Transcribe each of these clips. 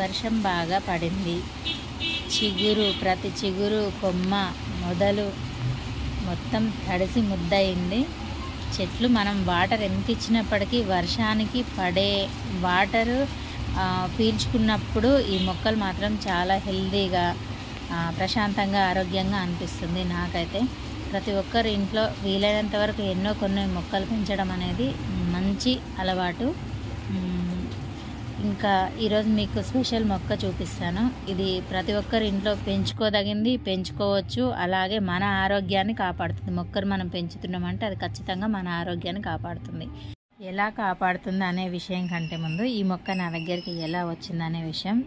వర్షం బాగా పడింది. చిగురు, ప్రతి చిగురు, కొమ్మ, మొదలు మొత్తం తడిసి ముద్దయింది. చెట్లు మనం వాటర్ ఎంత ఇచ్చినప్పటికీ వర్షానికి పడే వాటరు పీల్చుకున్నప్పుడు ఈ మొక్కలు మాత్రం చాలా హెల్తీగా, ప్రశాంతంగా, ఆరోగ్యంగా అనిపిస్తుంది నాకైతే. ప్రతి ఒక్కరు ఇంట్లో వీలైనంత వరకు కొన్ని మొక్కలు పెంచడం అనేది మంచి అలవాటు. ఇంకా ఈరోజు మీకు స్పెషల్ మొక్క చూపిస్తాను. ఇది ప్రతి ఒక్కరు ఇంట్లో పెంచుకోదగింది, పెంచుకోవచ్చు. అలాగే మన ఆరోగ్యాన్ని కాపాడుతుంది. మొక్కలు మనం పెంచుతున్నామంటే అది ఖచ్చితంగా మన ఆరోగ్యాన్ని కాపాడుతుంది. ఎలా కాపాడుతుంది అనే విషయం కంటే ముందు ఈ మొక్క నా దగ్గరికి ఎలా వచ్చిందనే విషయం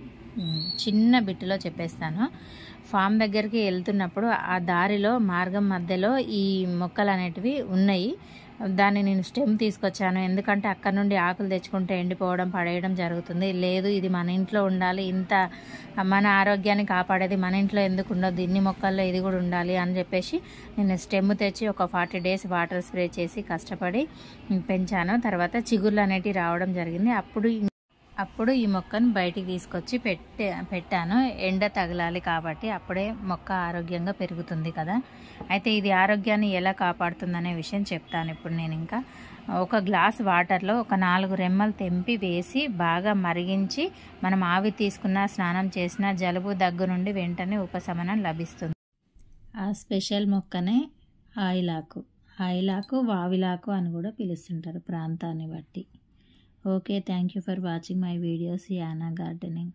చిన్న బిట్టులో చెప్పేస్తాను. ఫామ్ దగ్గరికి వెళ్తున్నప్పుడు ఆ దారిలో మార్గం మధ్యలో ఈ మొక్కలు అనేటివి ఉన్నాయి. దాన్ని నేను స్టెమ్ తీసుకొచ్చాను. ఎందుకంటే అక్కడ నుండి ఆకులు తెచ్చుకుంటే ఎండిపోవడం, పడేయడం జరుగుతుంది. లేదు, ఇది మన ఇంట్లో ఉండాలి, ఇంత మన ఆరోగ్యాన్ని కాపాడేది మన ఇంట్లో ఎందుకు ఉండదు, ఇన్ని మొక్కల్లో ఇది కూడా ఉండాలి అని చెప్పేసి నేను స్టెమ్ తెచ్చి ఒక 40 days వాటర్ స్ప్రే చేసి కష్టపడి పెంచాను. తర్వాత చిగుర్లు అనేటివి రావడం జరిగింది. అప్పుడు ఈ మొక్కను బయటికి తీసుకొచ్చి పెట్టాను. ఎండ తగలాలి కాబట్టి అప్పుడే మొక్క ఆరోగ్యంగా పెరుగుతుంది కదా. అయితే ఇది ఆరోగ్యాన్ని ఎలా కాపాడుతుందనే విషయం చెప్తాను ఇప్పుడు నేను. ఇంకా ఒక గ్లాస్ వాటర్లో ఒక 4 రెమ్మలు తెంపి వేసి బాగా మరిగించి మనం ఆవి తీసుకున్న, స్నానం చేసిన జలుబు, దగ్గు నుండి వెంటనే ఉపశమనం లభిస్తుంది. ఆ స్పెషల్ మొక్కనే ఆయిలాకు, వావిలాకు అని కూడా పిలుస్తుంటారు ప్రాంతాన్ని బట్టి. Okay, thank you for watching my videos, Yana Gardening.